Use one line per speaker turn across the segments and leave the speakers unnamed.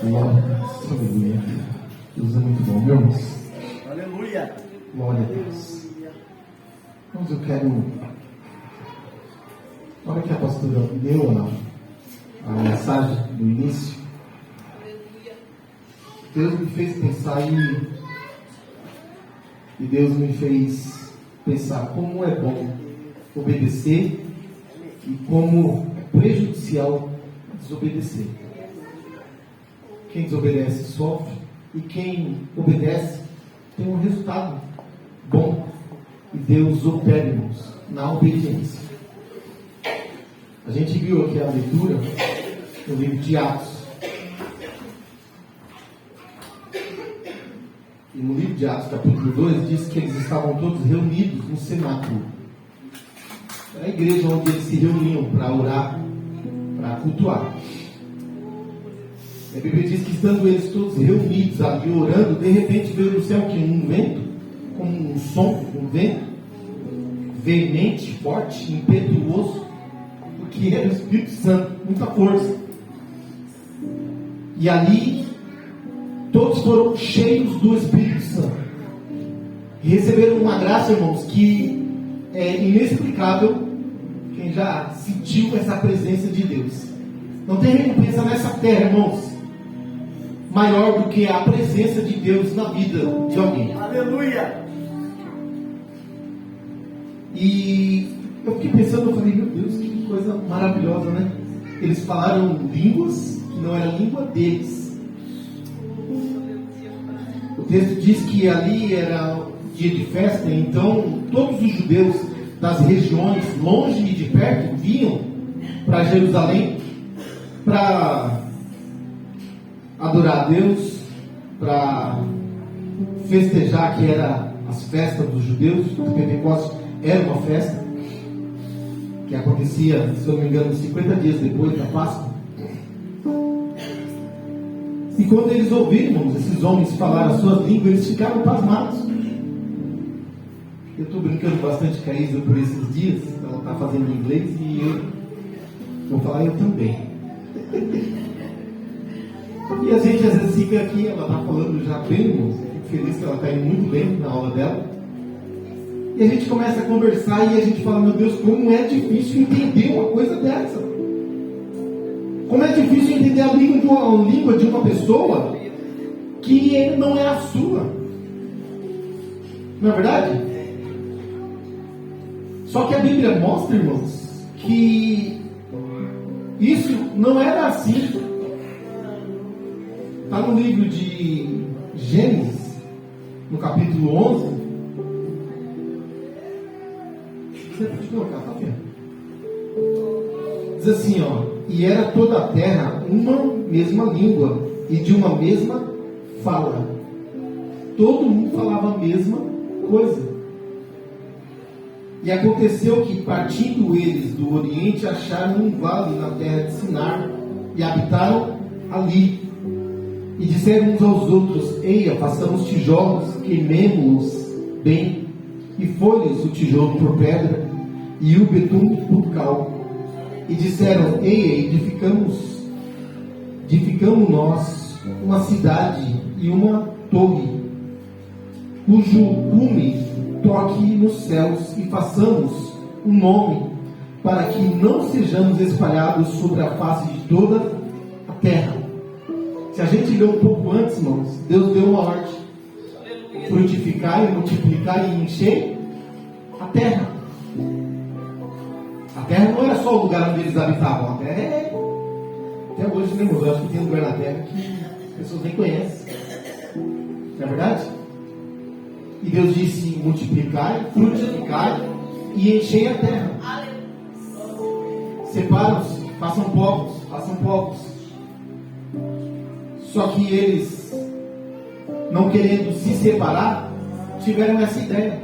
Glória a Deus. Aleluia. Deus é muito bom, meu irmão.
Aleluia.
Glória a Deus. Mas eu quero. Na hora que a pastora deu a mensagem no início, Deus me fez pensar e Deus me fez pensar como é bom obedecer e como é prejudicial desobedecer. Quem desobedece sofre e quem obedece tem um resultado bom. E Deus opera, irmãos, na obediência. A gente viu aqui a leitura no livro de Atos. E no livro de Atos, capítulo 2, diz que eles estavam todos reunidos no cenáculo. Era a igreja onde eles se reuniam para orar, para cultuar. A Bíblia diz que estando eles todos reunidos ali orando, de repente veio do céu que um vento, como um som, um vento veemente, forte, impetuoso, porque era o Espírito Santo, muita força. E ali todos foram cheios do Espírito Santo e receberam uma graça, irmãos, que é inexplicável. Quem já sentiu essa presença de Deus, não tem recompensa nessa terra, irmãos, maior do que a presença de Deus na vida de alguém.
Aleluia.
E eu fiquei pensando, eu falei, meu Deus, que coisa maravilhosa, né? Eles falaram línguas que não era a língua deles. O texto diz que ali era dia de festa, então todos os judeus das regiões, longe e de perto, vinham para Jerusalém para adorar a Deus, para festejar, que era as festas dos judeus. O Pentecostes era uma festa que acontecia, se eu não me engano, 50 dias depois da Páscoa. E quando eles ouviram, irmãos, esses homens falar as suas línguas, eles ficaram pasmados. Eu estou brincando bastante com a Isa por esses dias. Ela está fazendo inglês e eu vou falar eu também. E a gente às vezes fica aqui, ela está falando já bem, irmãos. Fico feliz que ela está indo muito bem na aula dela. E a gente começa a conversar e a gente fala, meu Deus, como é difícil entender uma coisa dessa. Como é difícil entender a língua de uma pessoa que não é a sua. Não é verdade? Só que a Bíblia mostra, irmãos, que isso não era assim. Está no livro de Gênesis, no capítulo 11. Você pode colocar, tá vendo? Diz assim, ó: e era toda a terra uma mesma língua e de uma mesma fala. Todo mundo falava a mesma coisa. E aconteceu que, partindo eles do Oriente, acharam um vale na terra de Sinar e habitaram ali. E disseram uns aos outros: eia, façamos tijolos, queimemo-os bem. E foi-lhes o tijolo por pedra e o betume por cal. E disseram: eia, edificamos nós uma cidade e uma torre, cujo cume toque nos céus, e façamos um nome, para que não sejamos espalhados sobre a face de toda a terra. Se a gente ler um pouco antes, irmãos, Deus deu uma ordem: frutificar e multiplicar e encher a terra. A terra não era só o lugar onde eles habitavam. A terra é... Até hoje, né, irmãos? Eu acho que tem lugar na terra que as pessoas nem conhecem. Não é verdade? E Deus disse: multiplicai, frutificai e enchei a terra. Separam-se, façam povos. Só que eles, não querendo se separar, tiveram essa ideia.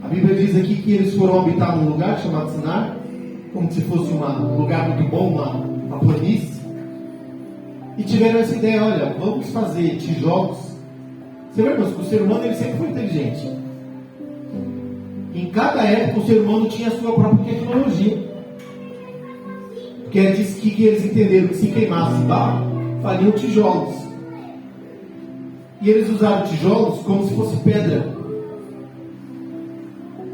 A Bíblia diz aqui que eles foram habitar num lugar chamado Sinar, como se fosse um lugar muito bom, uma planície. E tiveram essa ideia: olha, vamos fazer tijolos. Você vê, irmãos, que o ser humano ele sempre foi inteligente. Em cada época o ser humano tinha a sua própria tecnologia. Porque diz que eles entenderam que se queimasse barro, fariam tijolos. E eles usaram tijolos como se fosse pedra.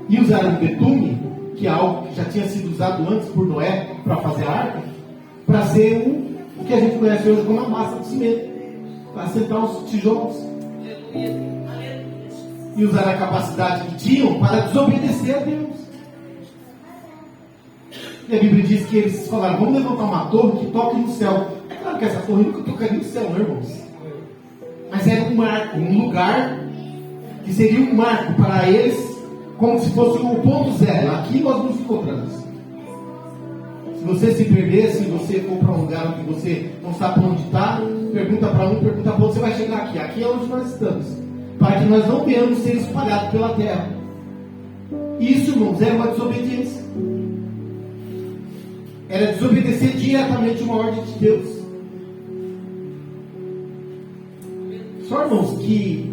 E usaram betume, que é algo que já tinha sido usado antes por Noé para fazer a arca, para ser o que a gente conhece hoje como a massa de cimento, para assentar os tijolos. E usaram a capacidade que tinham para desobedecer a Deus. E a Bíblia diz que eles falaram: vamos levantar uma torre que toque no céu. É claro que essa torre nunca tocaria no céu, né, irmãos? Mas era um marco, um lugar que seria um marco para eles, como se fosse o ponto zero. Aqui nós nos encontramos. Se você se perder, se você for para um lugar onde você não sabe para onde está, pergunta para um, pergunta para outro, você vai chegar aqui. Aqui é onde nós estamos, para que nós não venhamos ser espalhados pela terra. Isso, irmãos, era uma desobediência. Era desobedecer diretamente uma ordem de Deus. Só, irmãos, que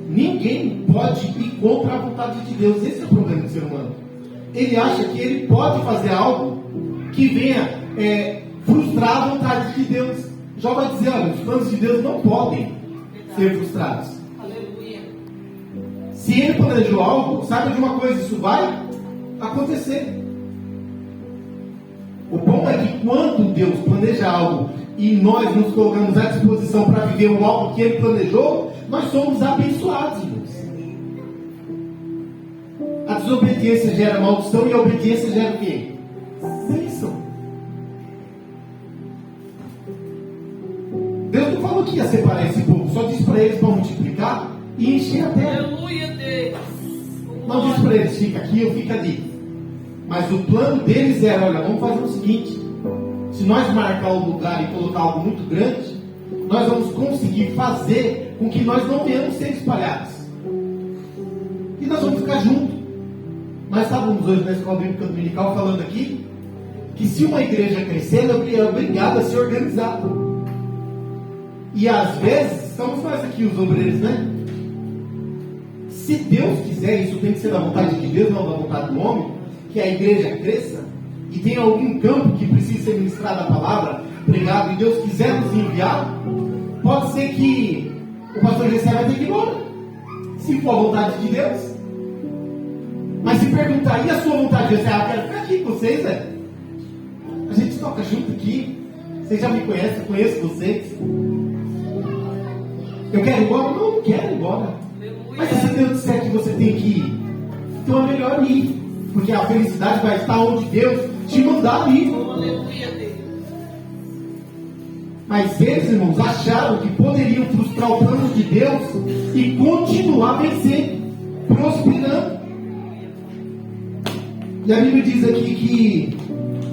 ninguém pode ir contra a vontade de Deus. Esse é o problema do ser humano. Ele acha que ele pode fazer algo que venha frustrar a vontade de Deus. Já vai dizer: olha, os planos de Deus não podem ser frustrados.
Aleluia.
Se ele planejou algo, saiba de uma coisa: isso vai acontecer. O bom é que quando Deus planeja algo e nós nos colocamos à disposição para viver o algo que Ele planejou, nós somos abençoados, irmãos. A desobediência gera maldição e a obediência gera o quê? Bênção. Deus não falou que ia separar esse povo, só disse para eles para multiplicar e encher a terra.
Aleluia, Deus.
Não disse para eles: fica aqui ou fica ali. Mas o plano deles era: olha, vamos fazer o seguinte: se nós marcar o lugar e colocar algo muito grande, nós vamos conseguir fazer com que nós não venhamos ser espalhados. E nós vamos ficar juntos. Nós estávamos hoje na escola bíblica dominical falando aqui que se uma igreja crescer, ela é obrigada a se organizar. E às vezes, estamos nós aqui, os obreiros, né? Se Deus quiser, isso tem que ser da vontade de Deus, não da vontade do homem, que a igreja cresça e tem algum campo que precisa ser ministrada a palavra, pregado, e Deus quiser nos enviar, pode ser que o pastor Gessé vai ter que ir embora, se for a vontade de Deus. Mas se perguntar: e a sua vontade, Gessé? Eu quero ficar aqui com vocês, a gente toca junto aqui, vocês já me conhecem, eu conheço vocês. Eu quero ir embora? Não quero ir embora. Mas se Deus disser que você tem que ir, então é melhor ir, porque a felicidade vai estar onde Deus te mandar ir.
Aleluia, Deus.
Mas eles, irmãos, acharam que poderiam frustrar o plano de Deus e continuar vencendo, prosperando. E a Bíblia diz aqui que,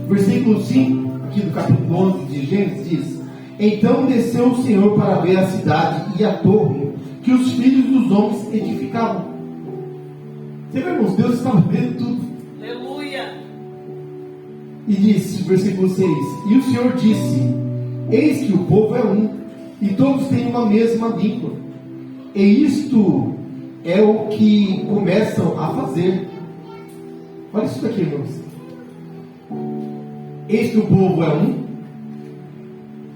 versículo 5, aqui do capítulo 11 de Gênesis, diz: então desceu o Senhor para ver a cidade e a torre que os filhos dos homens edificavam. Você vê, irmãos, Deus estava vendo tudo.
Aleluia.
E disse, versículo 6: e o Senhor disse: eis que o povo é um, e todos têm uma mesma língua. E isto é o que começam a fazer. Olha isso daqui, irmãos. Eis que o povo é um,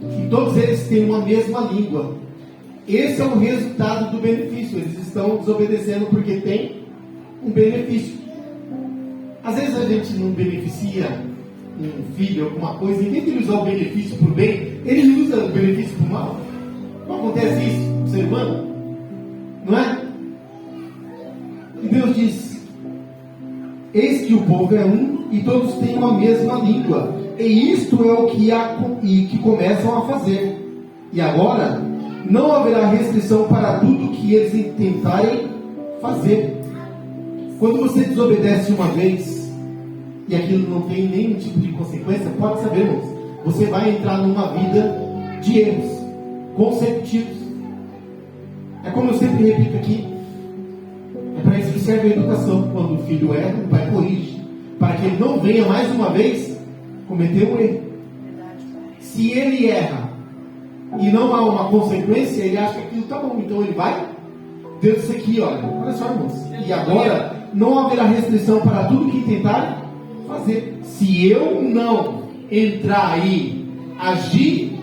e todos eles têm uma mesma língua. Esse é o resultado do benefício. Eles estão desobedecendo porque tem um benefício. Às vezes a gente não beneficia um filho, alguma coisa, em vez de ele usar o benefício para o bem, ele usa o benefício para o mal. Não acontece isso com o ser humano? Não é? E Deus diz: eis que o povo é um e todos têm uma mesma língua, e isto é o que começam a fazer. E agora não haverá restrição para tudo que eles tentarem fazer. Quando você desobedece uma vez e aquilo não tem nenhum tipo de consequência, pode saber, irmãos, você vai entrar numa vida de erros consecutivos. É como eu sempre repito aqui: é para isso que serve a educação. Quando o filho erra, o pai corrige, para que ele não venha mais uma vez cometer um erro. Se ele erra e não há uma consequência, ele acha que aquilo está bom, então ele vai. Deus disse aqui: olha só, irmãos, e agora não haverá restrição para tudo que tentarem fazer. Se eu não entrar aí, agir,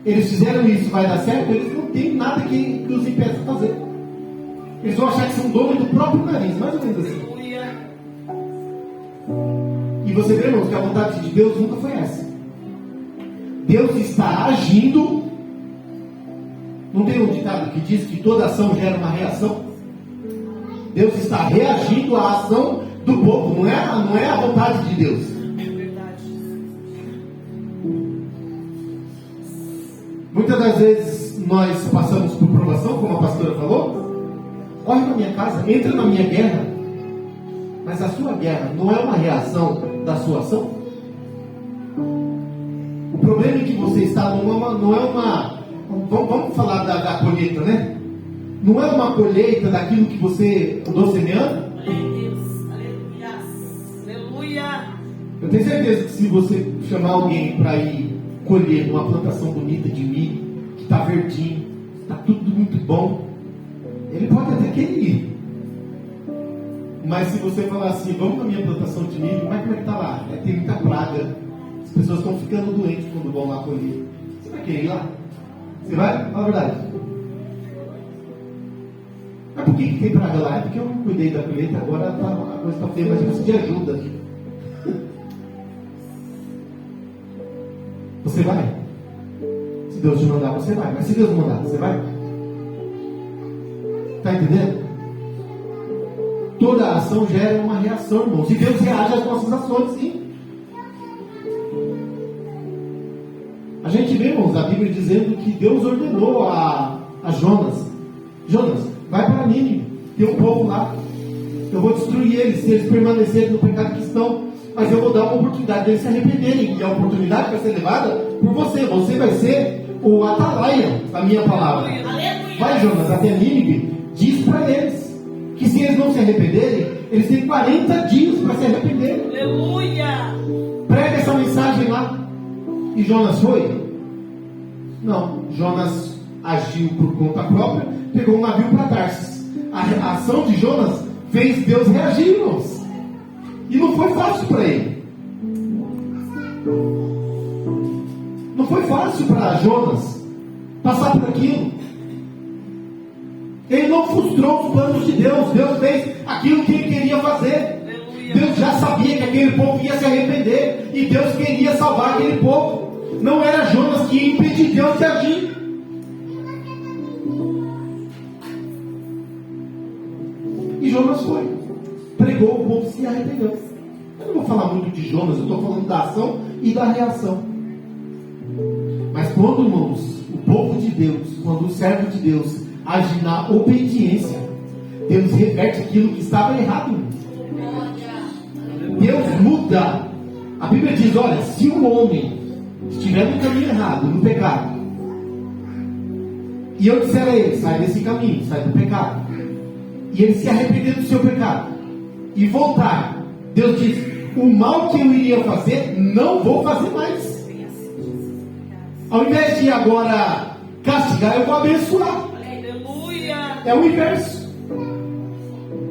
eles fizeram isso, vai dar certo? Eles não tem nada que os impeça de fazer. Eles vão achar que são donos do próprio nariz, mais ou menos assim.
Aleluia.
E você vê, irmãos, que a vontade de Deus nunca foi essa. Deus está agindo. Não tem um ditado que diz que toda ação gera uma reação? Deus está reagindo à ação do povo, não é a vontade de Deus.
É verdade.
Muitas das vezes nós passamos por provação, como a pastora falou. Corre na minha casa, entra na minha guerra. Mas a sua guerra não é uma reação da sua ação? O problema é que você está não é uma vamos falar da colheita, né? Não é uma colheita daquilo que você andou semeando?
Glória a Deus. Aleluia. Aleluia.
Eu tenho certeza que se você chamar alguém para ir colher uma plantação bonita de milho, que está verdinho, está tudo muito bom, ele pode até querer ir. Mas se você falar assim, vamos na minha plantação de milho, mas como é que está lá? Tem muita praga, as pessoas estão ficando doentes quando vão lá colher. Você vai querer ir lá? Você vai? Fala a verdade. Mas por que tem praga lá? É porque eu não cuidei da colheita, agora a coisa está feia, mas eu preciso de ajuda. Você vai? Se Deus te mandar, você vai. Mas se Deus não mandar, você vai? Está entendendo? Toda ação gera uma reação, irmãos. E Deus reage às nossas ações, sim. A gente vê, irmãos, a Bíblia dizendo que Deus ordenou a Jonas: Jonas, vai para Nínive, tem um povo lá. Eu vou destruir eles, se eles permanecerem no pecado que estão. Mas eu vou dar uma oportunidade deles se arrependerem. E a oportunidade vai ser levada por você. Você vai ser o atalaia da minha palavra.
Aleluia.
Vai, Jonas, até Nínive. Diz para eles que se eles não se arrependerem, eles têm 40 dias para se arrependerem.
Aleluia.
Prega essa mensagem lá. E Jonas foi? Não. Jonas agiu por conta própria, pegou um navio para Tarsis. A ação de Jonas fez Deus reagir, irmãos. E não foi fácil para ele. Não foi fácil para Jonas passar por aquilo. Ele não frustrou os planos de Deus. Deus fez aquilo que ele queria fazer.
Aleluia.
Deus já sabia que aquele povo ia se arrepender. E Deus queria salvar aquele povo. Não era Jonas que ia impedir Deus de agir. E Jonas foi. Pregou, o povo se arrependeu. Eu não vou falar muito de Jonas, eu estou falando da ação e da reação. Mas quando, irmãos, o povo de Deus, quando o servo de Deus age na obediência, Deus reverte aquilo que estava errado. Deus muda. A Bíblia diz, olha, se um homem estiver no caminho errado, no pecado, e eu disser a ele, sai desse caminho, sai do pecado, e ele se arrepender do seu pecado e voltar, Deus diz, o mal que eu iria fazer, não vou fazer mais. Ao invés de agora castigar, eu vou abençoar.
Aleluia.
É o inverso.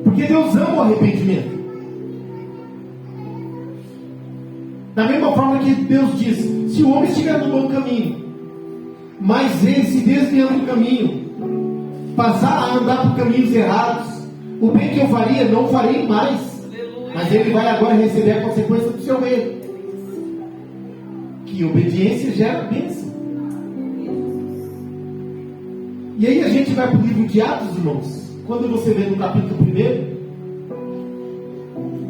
Porque Deus ama o arrependimento. Da mesma forma que Deus diz, se o homem estiver no bom caminho, mas ele se desviando do caminho, passar a andar por caminhos errados, o bem que eu faria, não farei mais. Mas ele vai agora receber a consequência do seu erro. Que obediência gera bênção. E aí a gente vai para o livro de Atos, irmãos. Quando você vê no capítulo 1,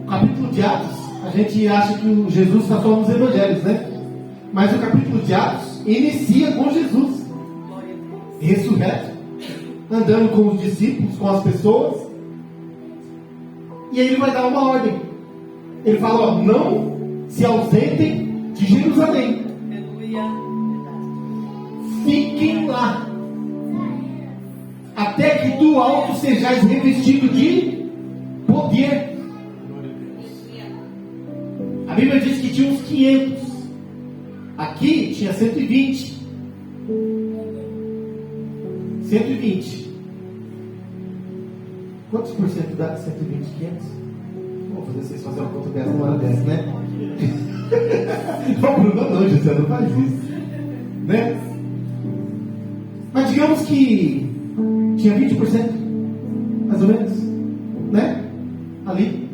capítulo de Atos, a gente acha que Jesus está só nos evangelhos, né? Mas o capítulo de Atos inicia com Jesus ressurreto, andando com os discípulos, com as pessoas. E aí ele vai dar uma ordem. Ele fala, ó, não se ausentem de Jerusalém.
Aleluia.
Fiquem lá. Até que do alto sejais revestido de poder. A Bíblia diz que tinha uns 500. Aqui tinha 120. 120. Quantos por cento dá 120, 500? Vou fazer vocês fazerem uma conta dessa, uma hora dessa, né? Não, Bruno, não, José, não faz isso. Né? Mas digamos que tinha 20%, mais ou menos, né? Ali.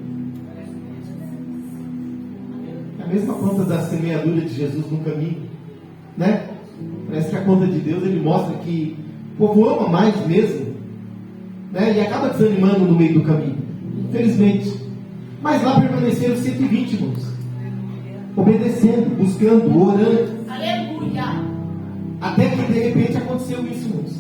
É a mesma conta da semeadura de Jesus no caminho, né? Parece que a conta de Deus, ele mostra que o povo ama mais mesmo, né? E acaba desanimando no meio do caminho, infelizmente. Mas lá permaneceram 120, irmãos, obedecendo, buscando, orando.
Aleluia.
Até que de repente aconteceu isso, irmãos.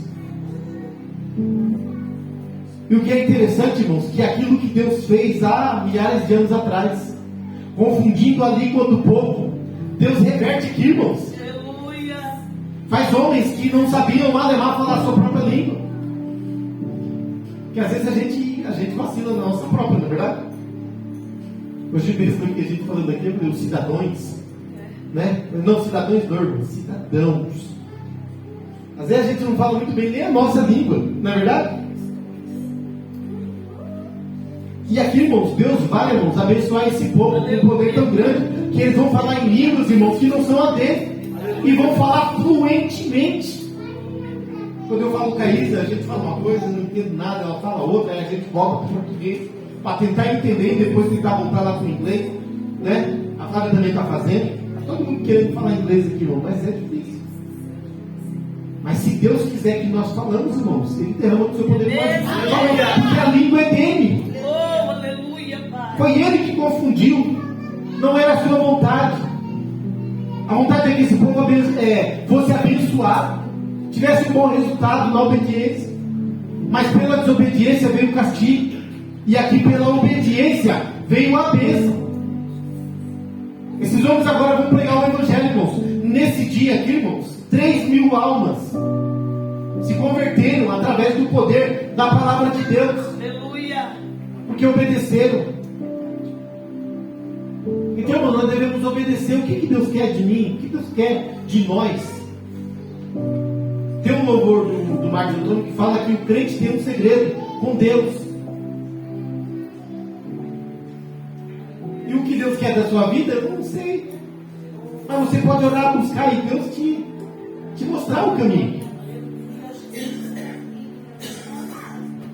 E o que é interessante, irmãos, que aquilo que Deus fez há milhares de anos atrás, confundindo a língua do povo, Deus reverte aqui, irmãos.
Aleluia.
Faz homens que não sabiam malemar falar a sua própria língua. Que às vezes a gente vacila na nossa própria, não é verdade? Hoje mesmo que a gente falando aqui, os cidadãos, né? Não, cidadãos não, irmãos, cidadãos. Às vezes a gente não fala muito bem nem a nossa língua, não é verdade? E aqui, irmãos, Deus vai, irmãos, abençoar esse povo com um poder tão grande, que eles vão falar em línguas, irmãos, que não são a dele, e vão falar fluentemente. Quando eu falo com a Isa, a gente fala uma coisa, não entendo nada, ela fala outra, aí a gente volta para o português, para tentar entender e depois tentar voltar lá para o inglês, né? A Flávia também está fazendo. Está todo mundo querendo falar inglês aqui, irmão, mas é difícil. Mas se Deus quiser que nós falamos, irmãos, Ele derrama o seu poder. Porque a língua é dele.
Oh, aleluia, Pai.
Foi Ele que confundiu. Não era a sua vontade. A vontade é que esse povo fosse abençoado, tivesse um bom resultado na obediência. Mas pela desobediência veio o castigo. E aqui pela obediência veio a bênção. Esses homens agora vão pregar o Evangelho, irmãos. Nesse dia aqui, irmãos, 3.000 almas se converteram através do poder da palavra de Deus.
Aleluia.
Porque obedeceram. Então, irmão, nós devemos obedecer. O que Deus quer de mim? O que Deus quer de nós? Tem um louvor do Marcos Antônio que fala que o crente tem um segredo com Deus. E o que Deus quer da sua vida, eu não sei. Mas você pode orar, buscar e Deus te mostrar o caminho.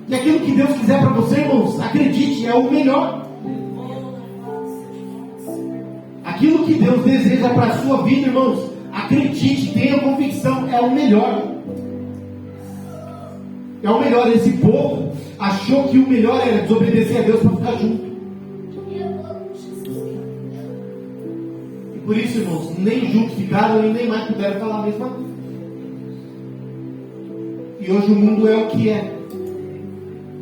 E aquilo que Deus quiser para você, irmãos, acredite, é o melhor. Aquilo que Deus deseja para a sua vida, irmãos, acredite, tenha convicção, é o melhor. É o melhor. Esse povo achou que o melhor era desobedecer a Deus para ficar junto. Por isso, irmãos, nem juntos ficaram e nem mais puderam falar a mesma coisa. E hoje o mundo é o que é.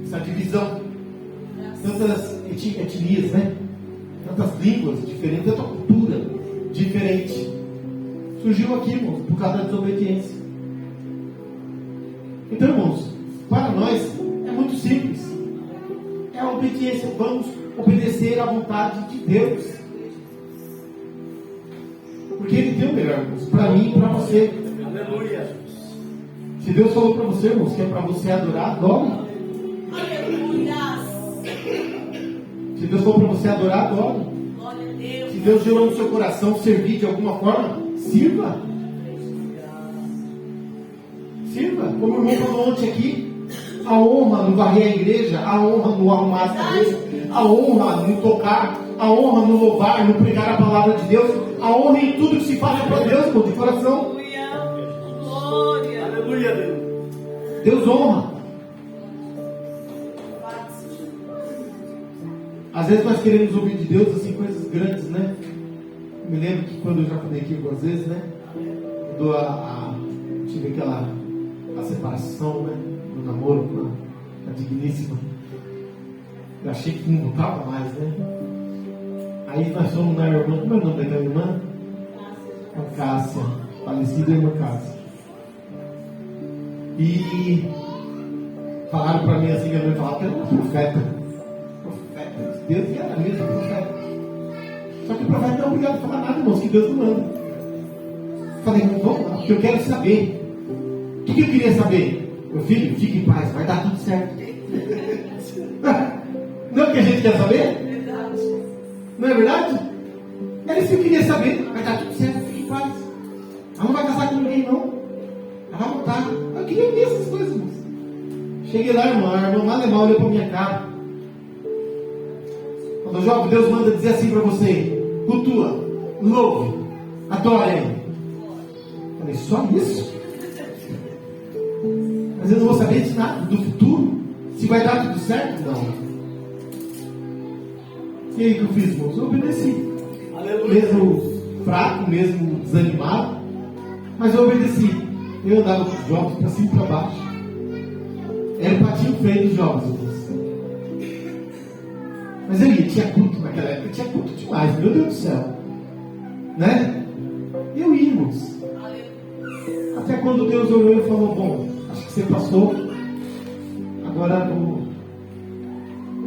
Essa divisão. Tantas etnias, né? Tantas línguas diferentes, tanta cultura diferente. Surgiu aqui, irmãos, por causa da desobediência. Então, irmãos, para nós é muito simples. É a obediência. Vamos obedecer à vontade de Deus. Porque Ele tem o melhor, irmãos, para mim e para você.
Aleluia.
Se Deus falou para você, irmãos, que é para você adorar, adore.
Aleluia.
Se Deus falou para você adorar, adore.
Glória a Deus.
Se Deus gerou no seu coração servir de alguma forma, sirva. Sirva. Como o irmão falou ontem aqui, a honra no varrer a igreja, a honra no arrumar as cabeças, a honra no tocar, a honra no louvar, no pregar a palavra de Deus, a honra em tudo que se faz para Deus, irmão, de coração.
Aleluia. Glória.
Aleluia, Deus.
Deus honra. Às vezes nós queremos ouvir de Deus assim coisas grandes, né? Eu me lembro que quando eu já falei aqui algumas vezes, né? Tive aquela separação, né? Do namoro com a digníssima. Eu achei que não voltava mais, né? Aí nós fomos na irmã, como é o nome daquela irmã? A Cássia, falecida irmã Cássia. E falaram para mim assim, minha mãe falava que era uma profeta de Deus, e era mesmo profeta. Só que o profeta não é obrigado a falar nada, irmãos, que Deus não manda. Falei, vamos lá, porque eu quero saber. O que eu queria saber? Meu filho, fique em paz, vai dar tudo certo. Não é o que a gente quer saber? Não é verdade? Era isso que eu queria saber. Vai dar tudo certo, fique em paz. Ela não vai casar com ninguém, não. Ela vai tá? Eu queria ver essas coisas, irmãos. Cheguei lá, irmão, a irmã alemã olhou pra minha cara. Quando o jovem, Deus manda dizer assim para você: cultua, louve, adore Ele. Falei, só isso? Mas eu não vou saber de nada do futuro, se vai dar tudo certo? Não. E aí o que eu fiz, irmãos? Eu obedeci.
Aleluia.
Mesmo fraco, mesmo desanimado, mas eu obedeci. Eu andava com os jovens para cima e para baixo. Era o patinho feio dos jovens, irmãos. Mas eu ia, tinha culto naquela época, tinha culto demais, meu Deus do céu. Né? Eu ia, irmãos. Até quando Deus olhou e falou: bom, acho que você passou, agora eu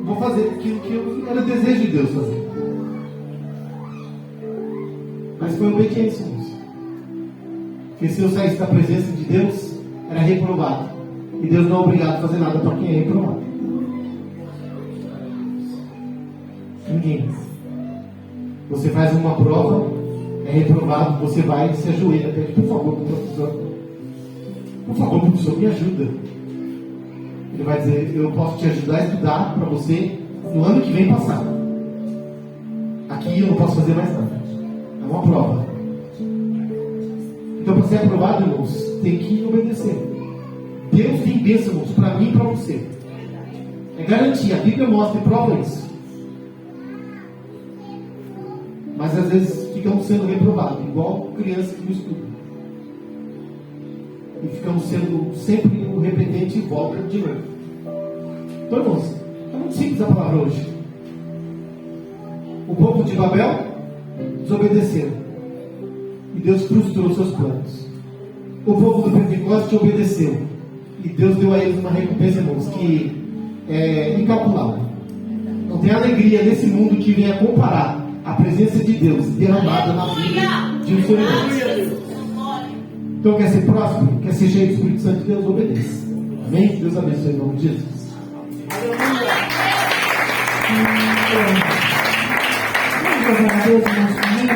vou fazer aquilo que era o desejo de Deus fazer. Mas foi obediência, irmãos. Porque se eu saísse da presença de Deus, era reprovado. E Deus não é obrigado a fazer nada para quem é reprovado. Ninguém. Você faz uma prova, é reprovado, você vai e se ajoelha, pede, por favor, professor. Por favor, professor, me ajuda. Ele vai dizer: eu posso te ajudar a estudar para você no ano que vem passar. Aqui eu não posso fazer mais nada. É uma prova. Então, para ser aprovado, irmãos, tem que obedecer. Deus tem bênção, irmãos, para mim e para você. É garantia. A Bíblia mostra e prova isso. Mas às vezes ficamos sendo reprovados, igual criança que não estuda. E ficamos sendo sempre o repetente e volta de novo. Então, irmãos, é muito simples a palavra hoje. O povo de Babel desobedeceu. E Deus frustrou seus planos. O povo do Pentecoste obedeceu. E Deus deu a eles uma recompensa, irmãos, que é incalculável. Não tem alegria nesse mundo que venha comparar a presença de Deus derramada na vida de um ser humano. Então, quer ser próspero? Quer ser cheio do Espírito Santo de Deus? Obedeça. Amém? Deus abençoe em nome de Jesus.
Aleluia.
Glória a Deus, irmãos.